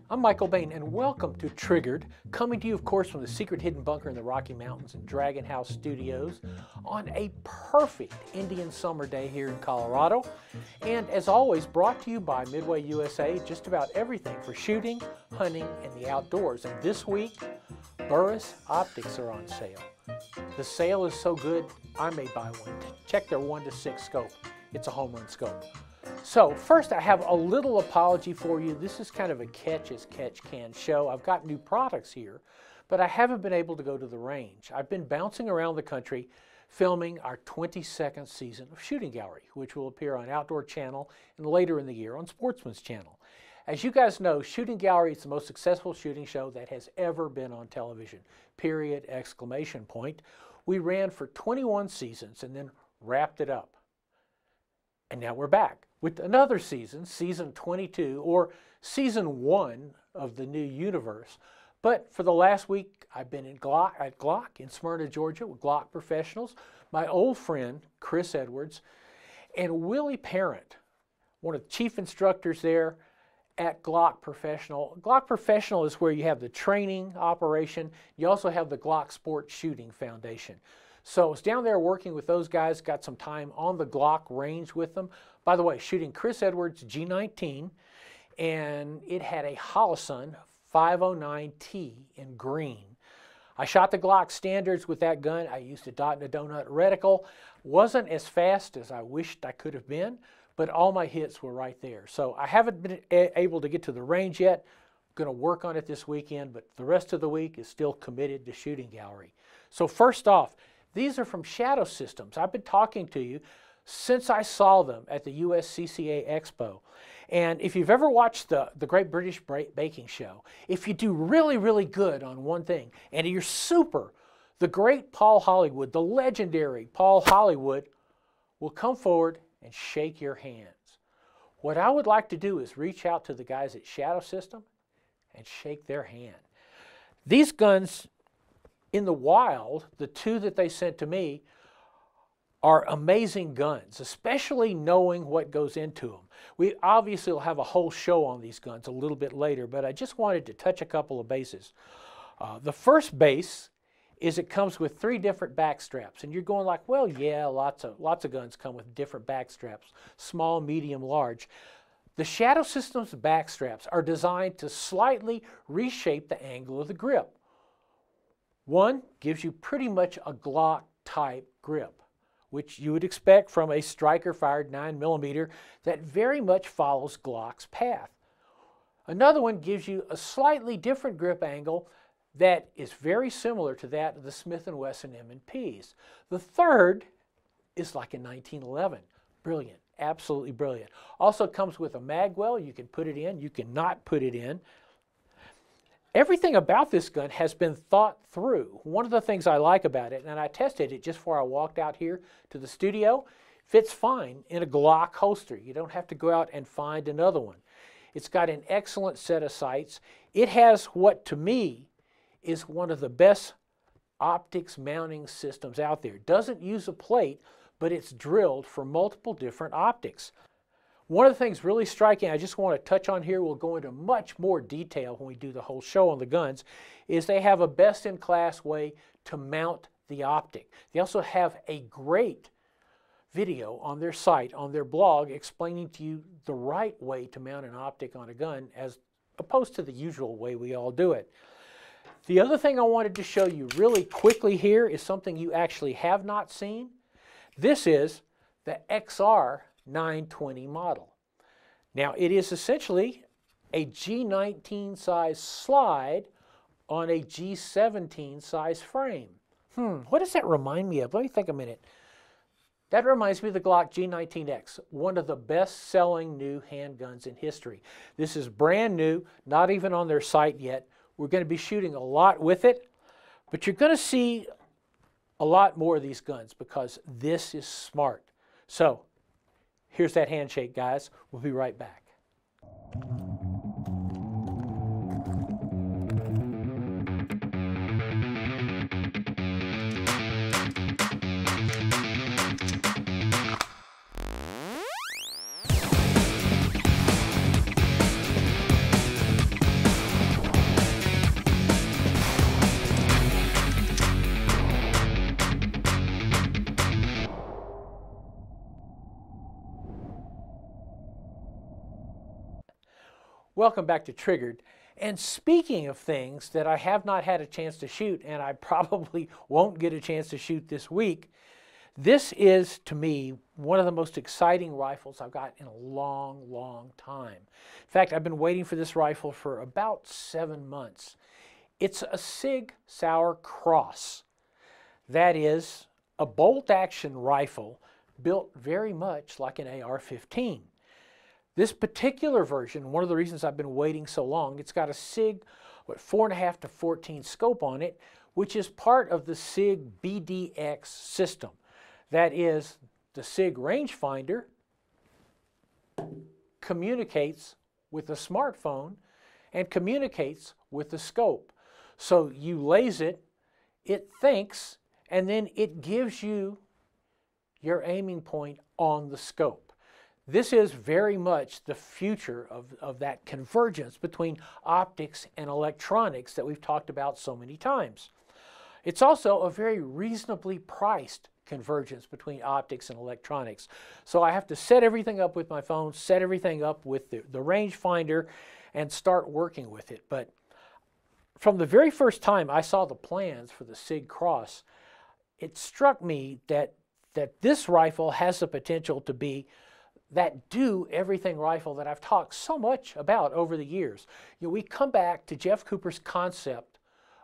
I'm Michael Bain, and welcome to Triggered, coming to you, of course, from the secret hidden bunker in the Rocky Mountains and Dragon House Studios on a perfect Indian summer day here in Colorado. And as always, brought to you by Midway USA, just about everything for shooting, hunting, and the outdoors. And this week, Burris optics are on sale. The sale is so good, I may buy one. Check their 1:6 scope. It's a home run scope. So first, I have a little apology for you. This is kind of a catch as catch can show. I've got new products here, but I haven't been able to go to the range. I've been bouncing around the country filming our 22nd season of Shooting Gallery, which will appear on Outdoor Channel and later in the year on Sportsman's Channel. As you guys know, Shooting Gallery is the most successful shooting show that has ever been on television, period, exclamation point. We ran for 21 seasons and then wrapped it up. And now we're back with another season, season 22, or season 1 of the new universe. But for the last week, I've been at Glock in Smyrna, Georgia, with Glock professionals, my old friend, Chris Edwards, and Willie Parent, one of the chief instructors there at Glock Professional. Glock Professional is where you have the training operation. You also have the Glock Sport Shooting Foundation. So I was down there working with those guys, got some time on the Glock range with them. By the way, shooting Chris Edwards G19, and it had a Holosun 509T in green. I shot the Glock standards with that gun. I used a dot and a donut reticle. Wasn't as fast as I wished I could have been, but all my hits were right there. So I haven't been able to get to the range yet. I'm going to work on it this weekend, but the rest of the week is still committed to Shooting Gallery. So first off, these are from Shadow Systems. I've been talking to you since I saw them at the USCCA Expo. And if you've ever watched the Great British Baking Show, if you do really, really good on one thing, and you're super, the great Paul Hollywood, the legendary Paul Hollywood, will come forward and shake your hands. What I would like to do is reach out to the guys at Shadow System and shake their hand. These guns, in the wild, the two that they sent to me are amazing guns, especially knowing what goes into them. We obviously will have a whole show on these guns a little bit later, but I just wanted to touch a couple of bases. The first base is it comes with 3 different back straps, and you're going like, well, yeah, lots of guns come with different back straps, small, medium, large. The Shadow Systems back straps are designed to slightly reshape the angle of the grip. One gives you pretty much a Glock type grip, which you would expect from a striker-fired 9mm that very much follows Glock's path. Another one gives you a slightly different grip angle that is very similar to that of the Smith & Wesson M&Ps. The third is like a 1911. Brilliant, absolutely brilliant. Also comes with a mag well. You can put it in, you cannot put it in. Everything about this gun has been thought through. One of the things I like about it, and I tested it just before I walked out here to the studio, fits fine in a Glock holster. You don't have to go out and find another one. It's got an excellent set of sights. It has what, to me, is one of the best optics mounting systems out there. It doesn't use a plate, but it's drilled for multiple different optics. One of the things really striking, I just want to touch on here, we'll go into much more detail when we do the whole show on the guns, is they have a best-in-class way to mount the optic. They also have a great video on their site, on their blog, explaining to you the right way to mount an optic on a gun as opposed to the usual way we all do it. The other thing I wanted to show you really quickly here is something you actually have not seen. This is the XR 920 model. Now it is essentially a G19 size slide on a G17 size frame. What does that remind me of? Let me think a minute. That reminds me of the Glock G19X, one of the best-selling new handguns in history. This is brand new, not even on their site yet. We're going to be shooting a lot with it, but you're going to see a lot more of these guns because this is smart. So here's that handshake, guys. We'll be right back. Welcome back to Triggered. And speaking of things that I have not had a chance to shoot, and I probably won't get a chance to shoot this week, this is, to me, one of the most exciting rifles I've got in a long, long time. In fact, I've been waiting for this rifle for about 7 months. It's a Sig Sauer Cross. That is a bolt-action rifle built very much like an AR-15. This particular version, one of the reasons I've been waiting so long, it's got a Sig 4.5 to 14 scope on it, which is part of the Sig BDX system. That is, the Sig rangefinder communicates with the smartphone and communicates with the scope. So you laze it, it thinks, and then it gives you your aiming point on the scope. This is very much the future of that convergence between optics and electronics that we've talked about so many times. It's also a very reasonably priced convergence between optics and electronics. So I have to set everything up with my phone, set everything up with the rangefinder, and start working with it. But from the very first time I saw the plans for the Sig Cross, it struck me that this rifle has the potential to be that do-everything rifle that I've talked so much about over the years. You know, we come back to Jeff Cooper's concept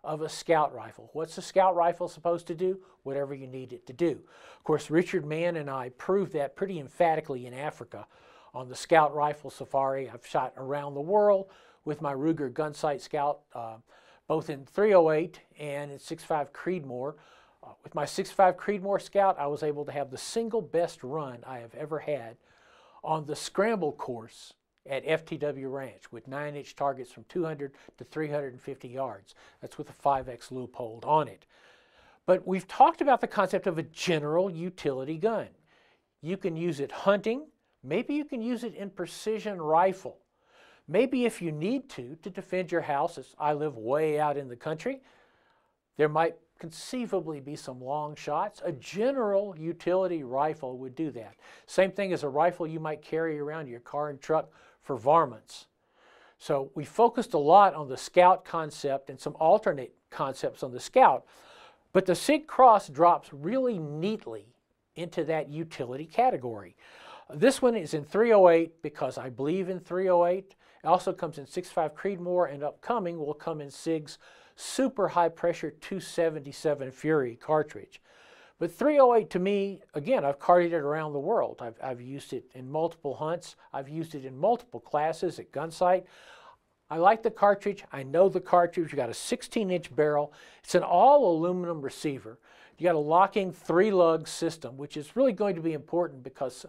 of a scout rifle. What's a scout rifle supposed to do? Whatever you need it to do. Of course, Richard Mann and I proved that pretty emphatically in Africa on the Scout Rifle Safari. I've shot around the world with my Ruger Gunsight Scout, both in .308 and in 6.5 Creedmoor. With my 6.5 Creedmoor Scout, I was able to have the single best run I have ever had on the scramble course at FTW Ranch with 9-inch targets from 200 to 350 yards. That's with a 5X Leupold on it. But we've talked about the concept of a general utility gun. You can use it hunting. Maybe you can use it in precision rifle. Maybe if you need to defend your house, as I live way out in the country, there might conceivably be some long shots. A general utility rifle would do that. Same thing as a rifle you might carry around your car and truck for varmints. So we focused a lot on the Scout concept and some alternate concepts on the Scout, but the Sig Cross drops really neatly into that utility category. This one is in .308 because I believe in .308. It also comes in 6.5 Creedmoor, and upcoming will come in Sig's super high pressure 277 Fury cartridge. But .308 to me, again, I've carried it around the world. I've used it in multiple hunts. I've used it in multiple classes at Gunsight. I like the cartridge. I know the cartridge. You got a 16-inch barrel. It's an all aluminum receiver. You got a locking 3-lug system, which is really going to be important because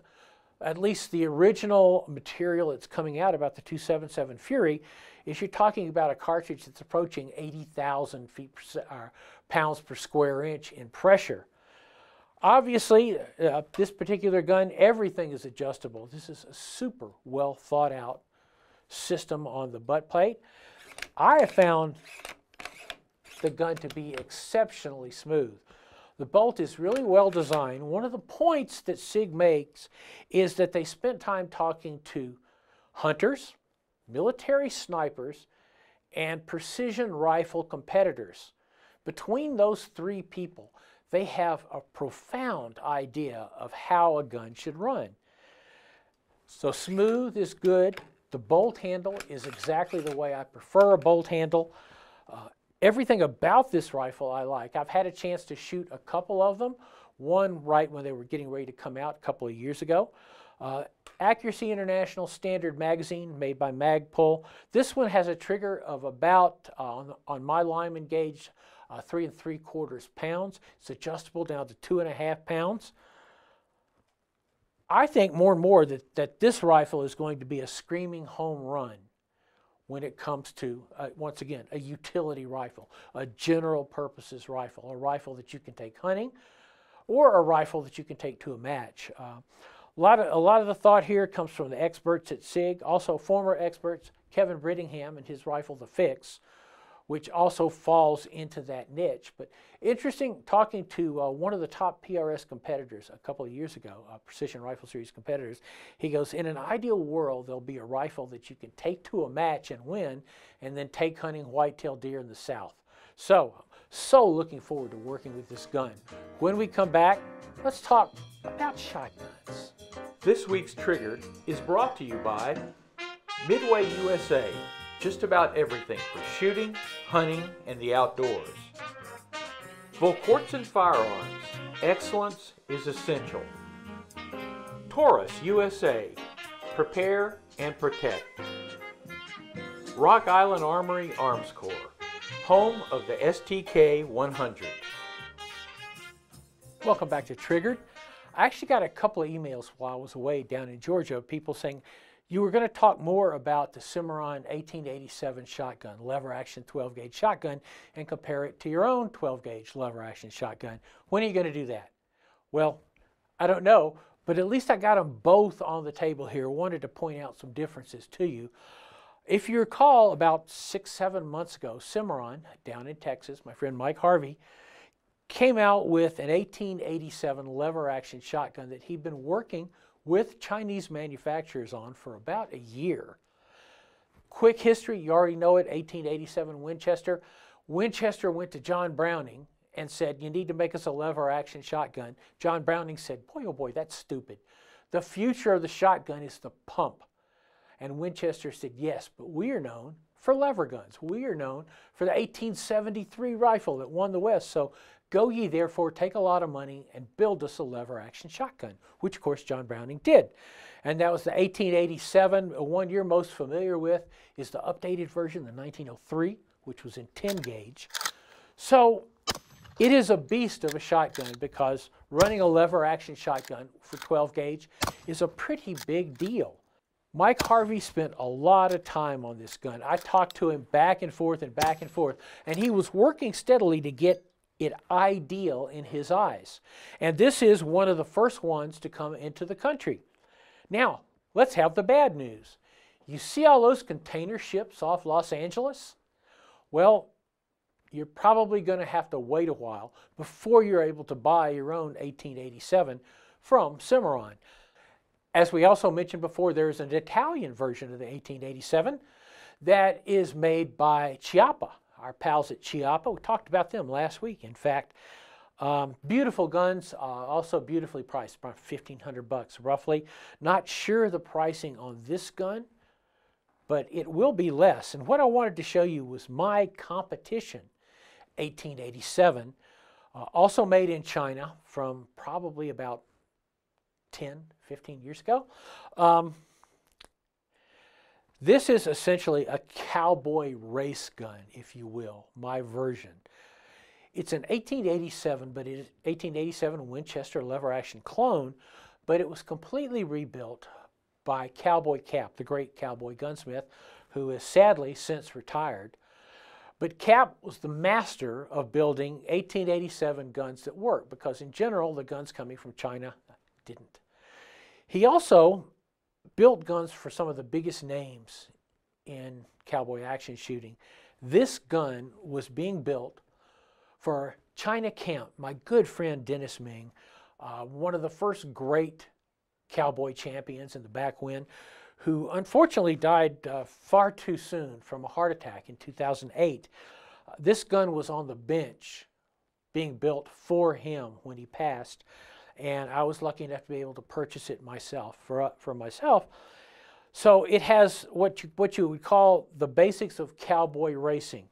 at least the original material that's coming out about the 277 Fury is you're talking about a cartridge that's approaching 80,000 pounds per square inch in pressure. Obviously, this particular gun, everything is adjustable. This is a super well thought out system on the butt plate. I have found the gun to be exceptionally smooth. The bolt is really well designed. One of the points that Sig makes is that they spent time talking to hunters, military snipers, and precision rifle competitors. Between those three people, they have a profound idea of how a gun should run. So smooth is good. The bolt handle is exactly the way I prefer a bolt handle. Everything about this rifle I like. I've had a chance to shoot a couple of them. One right when they were getting ready to come out a couple of years ago. Accuracy International Standard Magazine made by Magpul. This one has a trigger of about, on my Lyman gauge, 3 3/4 pounds. It's adjustable down to 2.5 pounds. I think more and more that this rifle is going to be a screaming home run when it comes to, once again, a utility rifle, a general purposes rifle, a rifle that you can take hunting, or a rifle that you can take to a match. A lot of the thought here comes from the experts at Sig, also former experts, Kevin Brittingham and his rifle, the Fix, which also falls into that niche. But interesting, talking to one of the top PRS competitors a couple of years ago, Precision Rifle Series competitors, he goes, in an ideal world, there'll be a rifle that you can take to a match and win, and then take hunting whitetail deer in the South. So looking forward to working with this gun. When we come back, let's talk about shotguns. This week's Triggered is brought to you by Midway USA. Just about everything for shooting, hunting, and the outdoors. Volquartsen Firearms. Excellence is essential. Taurus USA. Prepare and protect. Rock Island Armory Arms Corps. Home of the STK 100. Welcome back to Triggered. I actually got a couple of emails while I was away down in Georgia of people saying, you were going to talk more about the Cimarron 1887 shotgun, lever action 12 gauge shotgun, and compare it to your own 12 gauge lever action shotgun. When are you going to do that? Well, I don't know, but at least I got them both on the table here. Wanted to point out some differences to you. If you recall, about 6-7 months ago, Cimarron down in Texas, my friend Mike Harvey, came out with an 1887 lever action shotgun that he'd been working with Chinese manufacturers on for about a year. Quick history, you already know it, 1887 Winchester. Winchester went to John Browning and said, you need to make us a lever action shotgun. John Browning said, boy, oh boy, that's stupid. The future of the shotgun is the pump. And Winchester said, yes, but we are known for lever guns. We are known for the 1873 rifle that won the West. So go ye therefore, take a lot of money and build us a lever action shotgun, which of course John Browning did. And that was the 1887. One you're most familiar with is the updated version, the 1903, which was in 10 gauge. So it is a beast of a shotgun because running a lever action shotgun for 12 gauge is a pretty big deal. Mike Harvey spent a lot of time on this gun. I talked to him back and forth, and he was working steadily to get it ideal in his eyes. And this is one of the first ones to come into the country. Now, let's have the bad news. You see all those container ships off Los Angeles? Well, you're probably going to have to wait a while before you're able to buy your own 1887 from Cimarron. As we also mentioned before, there's an Italian version of the 1887 that is made by Chiappa, our pals at Chiappa. We talked about them last week, in fact. Beautiful guns, also beautifully priced, about $1,500 roughly. Not sure the pricing on this gun, but it will be less. And what I wanted to show you was my competition 1887, also made in China from probably about 10-15 years ago. This is essentially a cowboy race gun, if you will, my version. It's an 1887, but it is 1887 Winchester lever action clone, but it was completely rebuilt by Cowboy Cap, the great cowboy gunsmith, who is sadly since retired. But Cap was the master of building 1887 guns that work, because in general, the guns coming from China didn't. He also built guns for some of the biggest names in cowboy action shooting. This gun was being built for China Camp, my good friend Dennis Ming, one of the first great cowboy champions in the back when, who unfortunately died far too soon from a heart attack in 2008. This gun was on the bench being built for him when he passed, and I was lucky enough to be able to purchase it myself, for myself. So it has what you would call the basics of cowboy racing.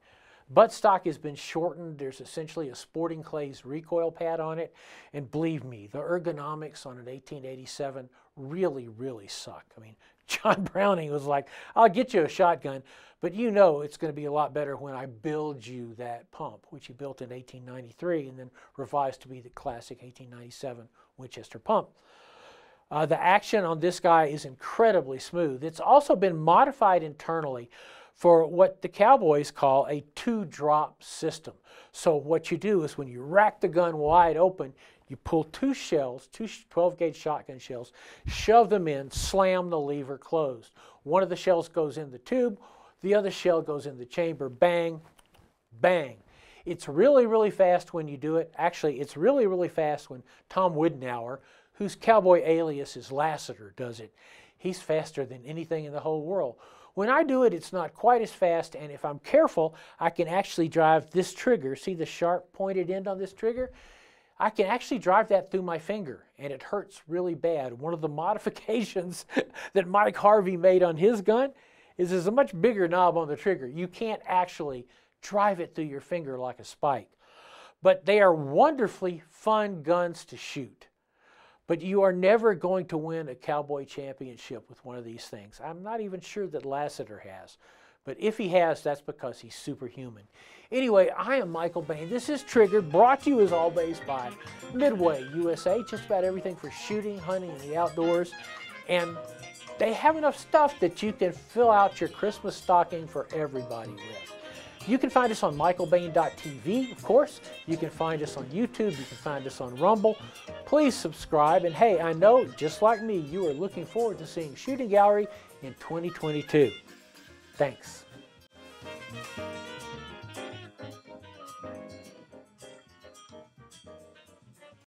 Buttstock has been shortened. There's essentially a Sporting Clays recoil pad on it. And believe me, the ergonomics on an 1887 really, really suck. I mean, John Browning was like, I'll get you a shotgun, but you know it's going to be a lot better when I build you that pump, which he built in 1893 and then revised to be the classic 1897 Winchester pump. The action on this guy is incredibly smooth. It's also been modified internally for what the cowboys call a two-drop system. So what you do is when you rack the gun wide open, you pull two shells, two 12-gauge shotgun shells, shove them in, slam the lever closed. One of the shells goes in the tube, the other shell goes in the chamber, bang, bang. It's really, really fast when you do it. Actually, it's really, really fast when Tom Widenauer, whose cowboy alias is Lassiter, does it. He's faster than anything in the whole world. When I do it, it's not quite as fast, and if I'm careful, I can actually drive this trigger. See the sharp pointed end on this trigger? I can actually drive that through my finger, and it hurts really bad. One of the modifications that Mike Harvey made on his gun is there's a much bigger knob on the trigger. You can't actually drive it through your finger like a spike. But they are wonderfully fun guns to shoot. But you are never going to win a cowboy championship with one of these things. I'm not even sure that Lassiter has. But if he has, that's because he's superhuman. Anyway, I am Michael Bain. This is Triggered, brought to you as always by Midway USA. Just about everything for shooting, hunting, and the outdoors. And they have enough stuff that you can fill out your Christmas stocking for everybody with. You can find us on michaelbain.tv, of course. You can find us on YouTube. You can find us on Rumble. Please subscribe. And hey, I know, just like me, you are looking forward to seeing Shooting Gallery in 2022. Thanks.